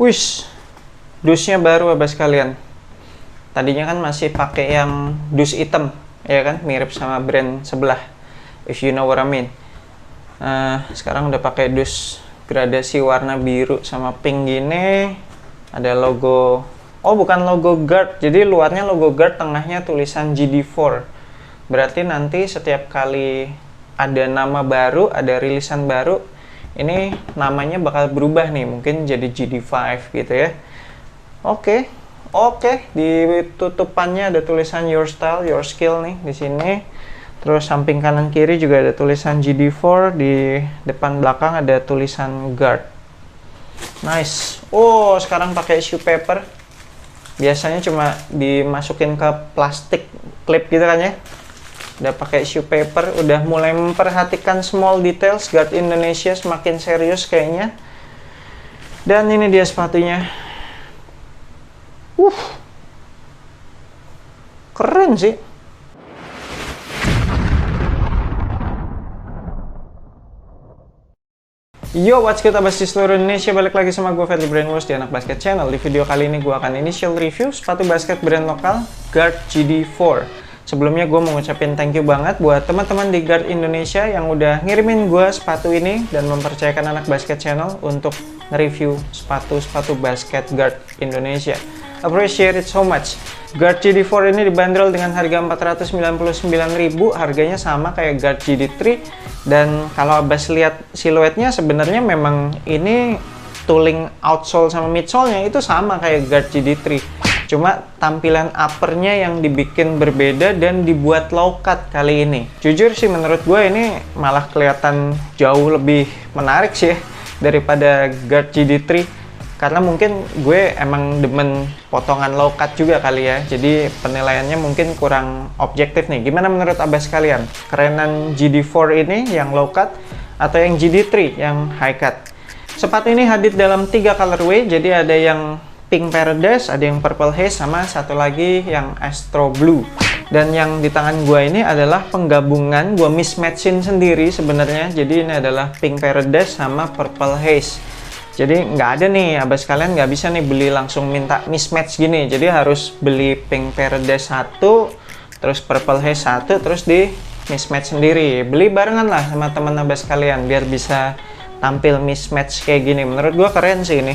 Wish, dusnya baru abas kalian. Tadinya kan masih pakai yang dus hitam, ya kan, mirip sama brand sebelah, if you know what I mean. Sekarang udah pakai dus gradasi warna biru sama pink gini. Ada logo, oh bukan logo guard, jadi luarnya logo guard, tengahnya tulisan GD4. Berarti nanti setiap kali ada nama baru, ada rilisan baru, ini namanya bakal berubah nih, mungkin jadi GD5 gitu ya. Oke, di tutupannya ada tulisan Your Style, Your Skill nih di sini. Terus samping kanan kiri juga ada tulisan GD4, di depan belakang ada tulisan Guard. Nice. Oh, sekarang pakai issue paper. Biasanya cuma dimasukin ke plastik clip gitu kan ya. Udah pakai issue paper, udah mulai memperhatikan small details. Guard Indonesia semakin serius kayaknya. Dan ini dia sepatunya. Keren sih. Yo, what's good abas di seluruh Indonesia, balik lagi sama gue Fadly Brainwash di Anak Basket Channel. Di video kali ini gue akan initial review sepatu basket brand lokal Guard GD4. Sebelumnya gue mau ngucapin thank you banget buat teman-teman di Guard Indonesia yang udah ngirimin gue sepatu ini dan mempercayakan Anak Basket Channel untuk nge-review sepatu basket Guard Indonesia. Appreciate it so much. Guard GD4 ini dibanderol dengan harga 499.000, harganya sama kayak Guard GD3. Dan kalau Abbas lihat siluetnya, sebenarnya memang ini tooling outsole sama midsole-nya itu sama kayak Guard GD3. Cuma tampilan uppernya yang dibikin berbeda dan dibuat low cut kali ini. Jujur sih menurut gue ini malah kelihatan jauh lebih menarik sih ya, daripada Guard GD3. Karena mungkin gue emang demen potongan low cut juga kali ya. Jadi penilaiannya mungkin kurang objektif nih. Gimana menurut Abbas kalian? Kerenan GD4 ini yang low cut atau yang GD3 yang high cut? Sepatu ini hadir dalam 3 colorway. Jadi ada yang Pink Paradise, ada yang Purple Haze, sama satu lagi yang Astro Blue. Dan yang di tangan gue ini adalah penggabungan, gue mismatchin sendiri sebenarnya. Jadi ini adalah Pink Paradise sama Purple Haze. Jadi nggak ada nih, abas kalian nggak bisa nih beli langsung minta mismatch gini. Jadi harus beli Pink Paradise 1, terus Purple Haze 1, terus di mismatch sendiri. Beli barengan lah sama teman abas kalian biar bisa tampil mismatch kayak gini. Menurut gue keren sih ini.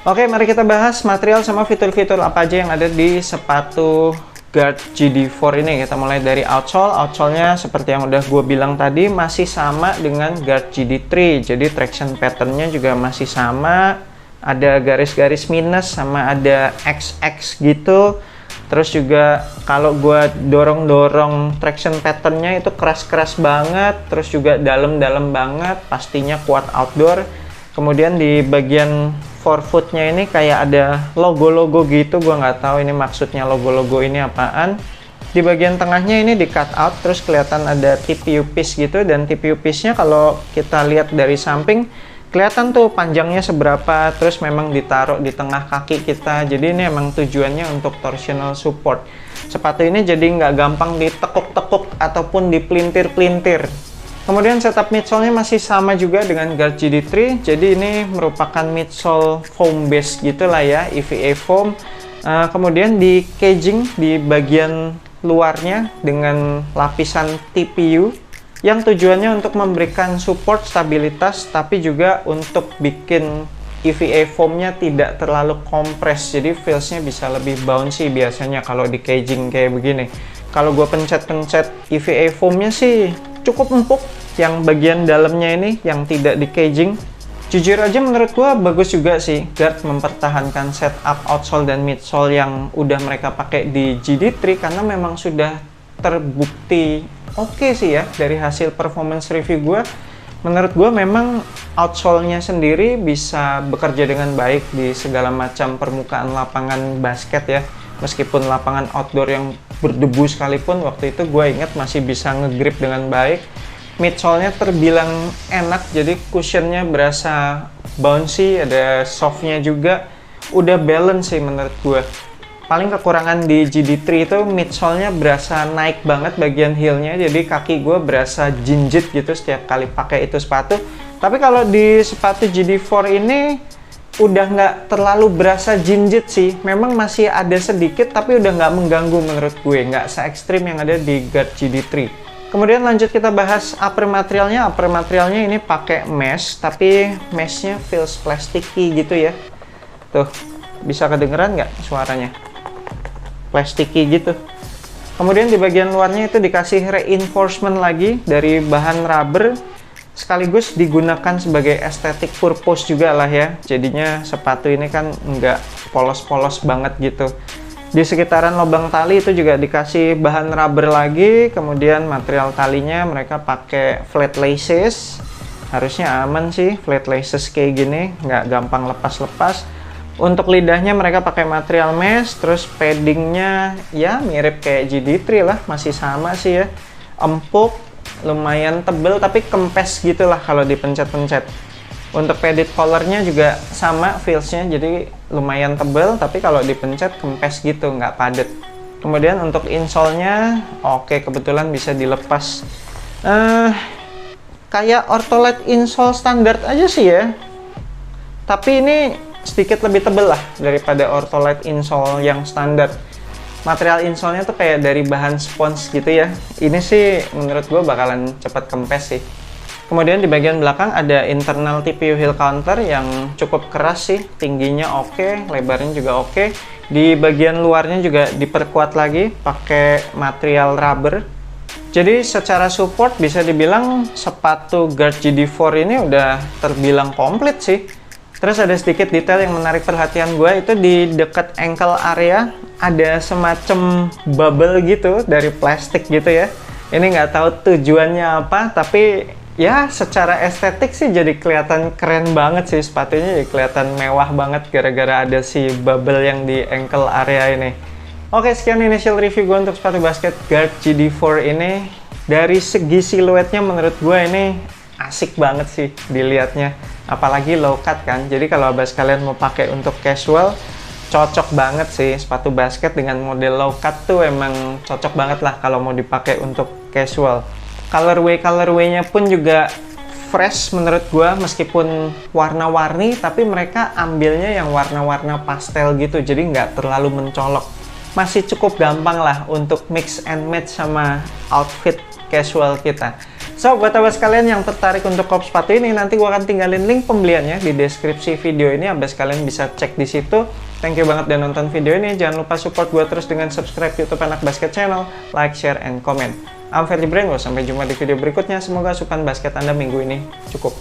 Oke, mari kita bahas material sama fitur-fitur apa aja yang ada di sepatu Guard GD4 ini. Kita mulai dari outsole. Outsole-nya seperti yang udah gue bilang tadi masih sama dengan Guard GD3. Jadi traction pattern-nya juga masih sama. Ada garis-garis minus sama ada XX gitu. Terus juga kalau gue dorong-dorong traction pattern-nya itu keras-keras banget. Terus juga dalam-dalam banget. Pastinya kuat outdoor. Kemudian di bagian forefoot-nya ini kayak ada logo-logo gitu, gua nggak tahu ini maksudnya logo-logo ini apaan. Di bagian tengahnya ini di cut out, terus kelihatan ada TPU piece gitu, dan TPU piece-nya kalau kita lihat dari samping kelihatan tuh panjangnya seberapa, terus memang ditaruh di tengah kaki kita. Jadi ini emang tujuannya untuk torsional support. Sepatu ini jadi nggak gampang ditekuk-tekuk ataupun dipelintir-pelintir. Kemudian setup midsole-nya masih sama juga dengan Guard GD3. Jadi ini merupakan midsole foam base gitu lah ya, EVA foam. Kemudian di caging di bagian luarnya dengan lapisan TPU yang tujuannya untuk memberikan support stabilitas, tapi juga untuk bikin EVA foam-nya tidak terlalu kompres. Jadi feels-nya bisa lebih bouncy biasanya kalau di caging kayak begini. Kalau gue pencet-pencet EVA foam-nya sih cukup empuk. Yang bagian dalamnya ini yang tidak di caging, jujur aja menurut gue bagus juga sih. Guard mempertahankan setup outsole dan midsole yang udah mereka pakai di GD3 karena memang sudah terbukti oke sih ya dari hasil performance review gue. Menurut gue memang outsole-nya sendiri bisa bekerja dengan baik di segala macam permukaan lapangan basket ya. Meskipun lapangan outdoor yang berdebu sekalipun, waktu itu gue ingat masih bisa nge-grip dengan baik. Midsole-nya terbilang enak, jadi cushionnya berasa bouncy, ada soft-nya juga. Udah balance sih menurut gue. Paling kekurangan di GD3 itu midsole-nya berasa naik banget bagian heel-nya, jadi kaki gue berasa jinjit gitu setiap kali pakai itu sepatu. Tapi kalau di sepatu GD4 ini udah nggak terlalu berasa jinjit sih. Memang masih ada sedikit, tapi udah nggak mengganggu menurut gue. Nggak se-ekstrim yang ada di Guard GD3. Kemudian lanjut kita bahas upper materialnya. Upper materialnya ini pakai mesh, tapi meshnya feels plasticky gitu ya. Tuh, bisa kedengeran nggak suaranya? Plasticky gitu. Kemudian di bagian luarnya itu dikasih reinforcement lagi dari bahan rubber, sekaligus digunakan sebagai aesthetic purpose juga lah ya. Jadinya sepatu ini kan nggak polos-polos banget gitu. Di sekitaran lubang tali itu juga dikasih bahan rubber lagi, kemudian material talinya mereka pakai flat laces. Harusnya aman sih flat laces kayak gini, nggak gampang lepas-lepas. Untuk lidahnya mereka pakai material mesh, terus paddingnya ya mirip kayak GD3 lah, masih sama sih ya. Empuk, lumayan tebel tapi kempes gitulah kalau dipencet-pencet. Untuk padded collarnya juga sama feelsnya, jadi lumayan tebel tapi kalau dipencet kempes gitu, nggak padat. Kemudian untuk insole-nya oke, kebetulan bisa dilepas. Kayak Ortholite insole standar aja sih ya, tapi ini sedikit lebih tebel lah daripada Ortholite insole yang standar. Material insole-nya tuh kayak dari bahan spons gitu ya. Ini sih menurut gue bakalan cepat kempes sih. Kemudian di bagian belakang ada internal TPU heel counter yang cukup keras sih, tingginya oke, lebarnya juga oke. Di bagian luarnya juga diperkuat lagi pakai material rubber. Jadi secara support bisa dibilang sepatu Guard GD4 ini udah terbilang komplit sih. Terus ada sedikit detail yang menarik perhatian gue, itu di dekat ankle area ada semacam bubble gitu dari plastik gitu ya. Ini nggak tahu tujuannya apa, tapi ya secara estetik sih jadi kelihatan keren banget sih sepatunya, jadi kelihatan mewah banget gara-gara ada si bubble yang di ankle area ini. Oke, sekian initial review gue untuk sepatu basket Guard GD4 ini. Dari segi siluetnya menurut gue ini asik banget sih dilihatnya, apalagi low cut kan. Jadi kalau abas kalian mau pakai untuk casual, cocok banget sih sepatu basket dengan model low cut tuh, emang cocok banget lah kalau mau dipakai untuk casual. Colorway-nya pun juga fresh menurut gua, meskipun warna-warni tapi mereka ambilnya yang warna-warna pastel gitu, jadi nggak terlalu mencolok. Masih cukup gampang lah untuk mix and match sama outfit casual kita. So, buat abas kalian yang tertarik untuk kop sepatu ini, nanti gua akan tinggalin link pembeliannya di deskripsi video ini, abas kalian bisa cek di situ. Thank you banget udah nonton video ini. Jangan lupa support gua terus dengan subscribe YouTube Anak Basket Channel, like, share, and comment. I'm Ferdy Brainwash. Sampai jumpa di video berikutnya. Semoga asupan basket Anda minggu ini cukup.